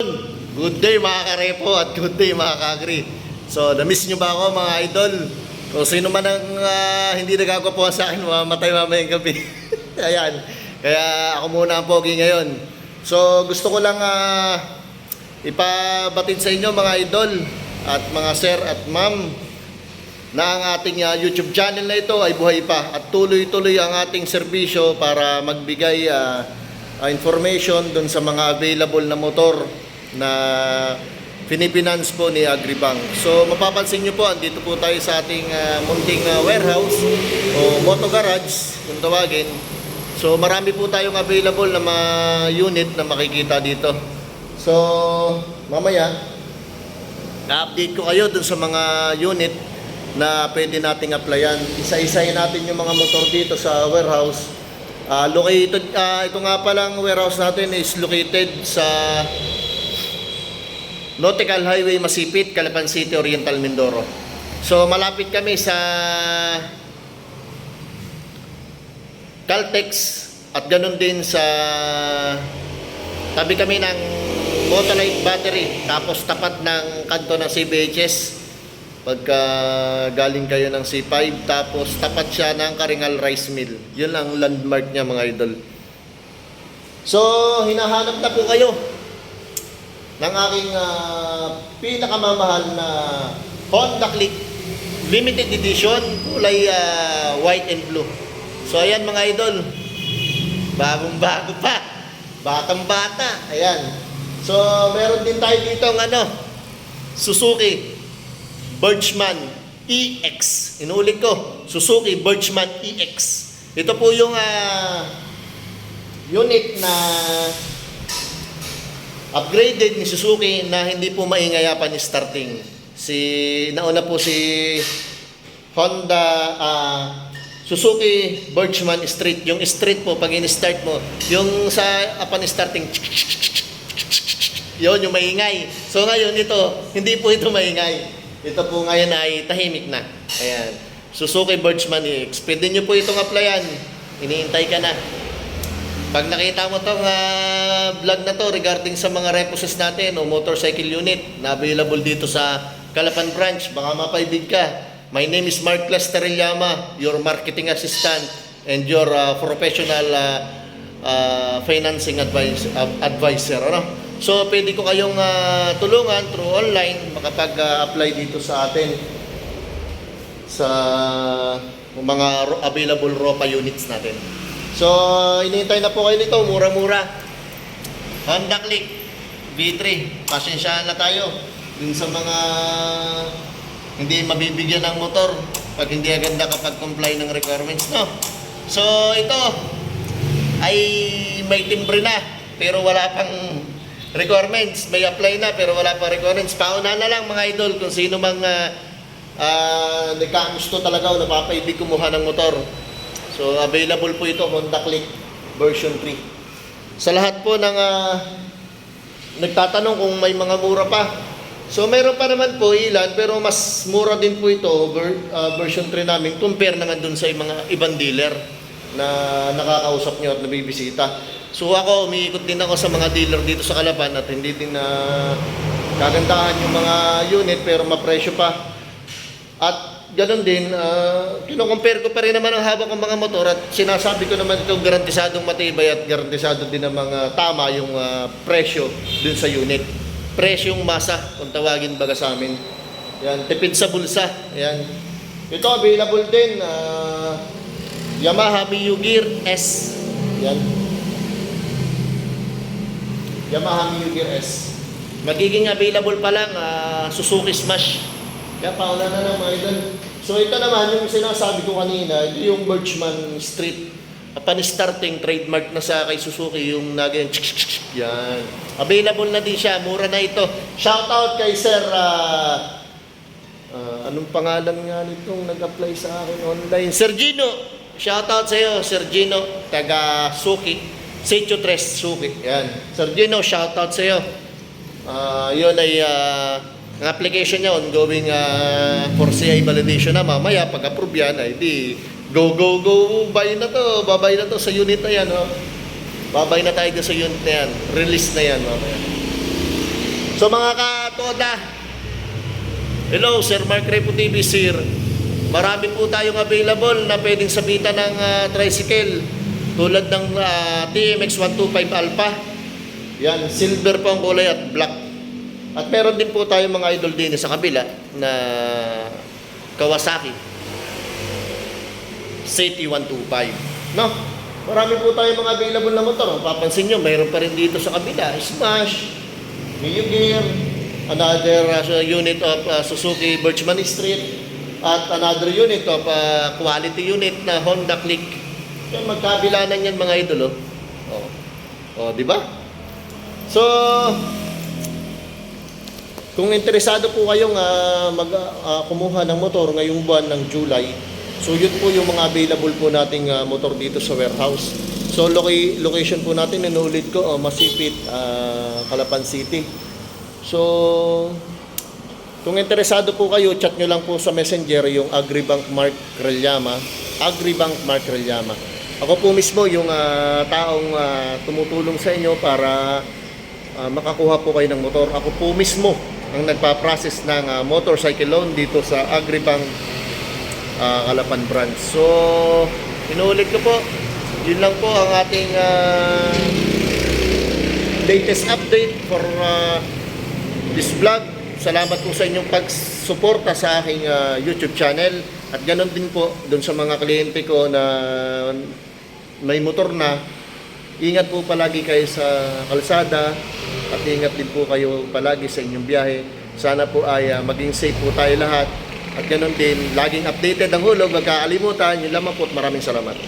Good day mga karepo at good day mga kagri. So, na-miss nyo ba ako mga idol? Kung sino man ang hindi nagkakapuhan sa akin, mamatay mamayang gabi. Ayan. Kaya ako muna ang pogi ngayon. So, gusto ko lang ipabatid sa inyo mga idol at mga sir at ma'am na ang ating YouTube channel na ito ay buhay pa at tuloy-tuloy ang ating serbisyo para magbigay information dun sa mga available na motor na finance po ni Agribank. So mapapansin nyo po, andito po tayo sa ating munting warehouse o moto garage kung tawagin. So marami po tayong available na mga unit na makikita dito. So mamaya na-update ko kayo dun sa mga unit na pwede nating applyan. Isa-isahin natin yung mga motor dito sa warehouse. Located, ito nga palang warehouse natin is located sa Nautical Highway Masipit, Calapan City, Oriental Mindoro. So malapit kami sa Caltex at ganun din sa tabi kami ng Motolite Battery, tapos tapat ng kanto ng CBHS pagka galing kayo ng C5, tapos tapat siya ng Karingal Rice Mill. Yun ang landmark niya mga idol. So hinahanap na po kayo ng aking pinakamamahal na Honda Click limited edition, kulay white and blue. So ayan mga idol, bagong-bago pa, batang-bata. Ayan. So meron din tayo dito ng Suzuki Birchman EX. Inulit ko, Suzuki Birchman EX. Ito po yung unit na upgraded ni Suzuki na hindi po maingay pa ni starting. Nauna po si Honda Suzuki Birchman Street. Yung street po, pag in-start mo, yung sa upon starting, yun yung maingay. So ngayon ito, hindi po ito maingay. Ito po ngayon ay tahimik na. Ayan. Suzuki Birchman EX. Pwede nyo po itong applyan. Iniintay ka na. Pag nakita mo itong vlog na to regarding sa mga reposes natin o motorcycle unit na available dito sa Calapan branch, baka mapaibig ka. My name is Mark Plasterellama, your marketing assistant and your professional financing advisor. So, pwede ko kayong tulungan through online makapag-apply dito sa atin sa mga available ROPA units natin. So, inihintay na po kayo nito, mura-mura. Honda Click V3. Pasensyahan na tayo dun sa mga hindi mabibigyan ng motor pag hindi agad nakapag-comply ng requirements, no? So, ito ay may timbre na pero wala pang requirements. May apply na pero wala pang requirements. Pauna na lang mga idol kung sino mang nagkagusto talaga o napapaibig kumuha ng motor. So, available po ito, Honda Click version 3. Sa lahat po ng nagtatanong kung may mga mura pa. So, meron pa naman po ilan, pero mas mura din po ito, version 3 namin, compare naman dun sa mga ibang dealer na nakakausap nyo at nabibisita. So, ako, umiikot din ako sa mga dealer dito sa Calapan at hindi din kagandahan yung mga unit, pero mapresyo pa. At ganun din, kino-compare ko pa rin naman ang haba kong mga motor at sinasabi ko naman ito garantisadong matibay at garantisado din ng mga tama yung presyo dun sa unit. Presyong masa, kung tawagin baga sa amin. Yan, tipid sa bulsa. Yan. Ito available din, Yamaha Mio Gear S. Yan. Yamaha Mio Gear S. Magiging available pa lang, Suzuki Smash. Kaya paula na lang mga idol. So ito naman yung sinasabi ko kanina, ito yung Birchman Street. Pan-starting trademark na sa kay Suzuki, yung naging yan. Available na din siya, mura na ito. Shoutout kay Sir, anong pangalan nga nitong nag-apply sa akin online? Sir Gino. Shoutout sa iyo, Sir Gino, taga Suki. Sitio 3 Suki. Yan. Sir Gino, shoutout sa iyo. Yun ay ang application niya ongoing for CI validation na. Mamaya pag-approve yan ay di go buy na to, babay na to sa unit na yan, Babay na tayo sa unit na yan, release na yan mamaya. So mga katoda, hello, Sir Mark Repo TV, Sir. Marami po tayong available na pwedeng sabitan ng tricycle. Tulad ng TMX 125 Alpha. Yan, silver po ang kulay at black. At meron din po tayong mga idol din sa kabila na Kawasaki City 125. No? Marami po tayong mga available na motor. Papansin nyo, mayroon pa rin dito sa kabila. Smash, Mio Gear, another unit of Suzuki Birchman Street, at another unit of quality unit na Honda Click. Yan, magkabilanan yan mga idol. Oh, di ba? So, kung interesado po kayong kumuha ng motor ngayong buwan ng July, so yun po yung mga available po nating motor dito sa warehouse. So location po natin, inuulit ko, Masipit, Calapan City. So kung interesado po kayo, chat nyo lang po sa Messenger yung Agribank Mark Relllama. Agribank Mark Relllama. Ako po mismo yung taong tumutulong sa inyo para makakuha po kayo ng motor. Ako po mismo ang nagpa-process ng motorcycle loan dito sa Agribank Calapan branch. So, inuulit ko po, yun lang po ang ating latest update for this vlog. Salamat po sa inyong pagsuporta sa aking YouTube channel. At ganon din po dun sa mga kliyente ko na may motor na. Ingat po palagi kayo sa kalsada at ingat din po kayo palagi sa inyong biyahe. Sana po ay maging safe po tayo lahat. At ganoon din, laging updated ang hulog, huwag kakalimutan. Yun lamang po at maraming salamat.